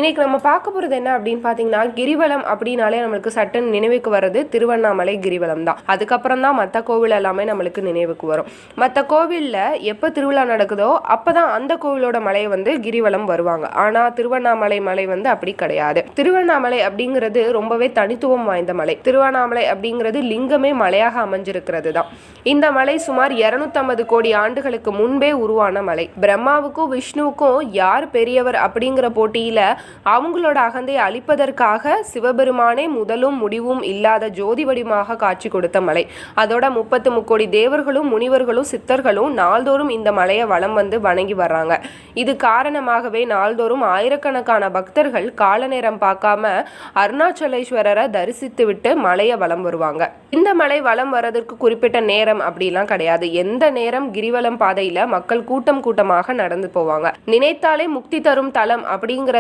இன்னைக்கு நம்ம பார்க்க போகிறது என்ன அப்படின்னு பார்த்தீங்கன்னா, கிரிவலம் அப்படின்னாலே நம்மளுக்கு சட்டுன்னு நினைவுக்கு வர்றது திருவண்ணாமலை கிரிவலம் தான். அதுக்கப்புறம் தான் மற்ற கோவில் எல்லாமே நம்மளுக்கு நினைவுக்கு வரும். மற்ற கோவிலில் எப்போ திருவிழா நடக்குதோ அப்போ தான் அந்த கோவிலோட மலை கிரிவலம் வருவாங்க. ஆனால் திருவண்ணாமலை மலை அப்படி கிடையாது. திருவண்ணாமலை அப்படிங்கிறது ரொம்பவே தனித்துவம் வாய்ந்த மலை. திருவண்ணாமலை அப்படிங்கிறது லிங்கமே மலையாக அமைஞ்சிருக்கிறது தான். இந்த மலை சுமார் 250 கோடி ஆண்டுகளுக்கு முன்பே உருவான மலை. பிரம்மாவுக்கும் விஷ்ணுவுக்கும் யார் பெரியவர் அப்படிங்கிற போட்டியில அவங்களோட அகந்தை அழிப்பதற்காக சிவபெருமானே முதலும் முடிவும் இல்லாத ஜோதி வடிவமாக காட்சி கொடுத்த மலை. அதோட 30 முக்கோடி தேவர்களும் முனிவர்களும் சித்தர்களும் நாள்தோறும் இந்த மலையை வலம் வணங்கி வர்றாங்க. இது காரணமாகவே நாள்தோறும் ஆயிரக்கணக்கான பக்தர்கள் கால நேரம் பார்க்காம அருணாச்சலேஸ்வரரை தரிசித்து விட்டு மலையை வலம் வருவாங்க. இந்த மலை வலம் வர்றதற்கு குறிப்பிட்ட நேரம் அப்படிலாம் கிடையாது. எந்த நேரம் கிரிவலம் பாதையில மக்கள் கூட்டமாக நடந்து போவாங்க. நினைத்தாலே முக்தி தரும் தலம் அப்படிங்கிறதுனால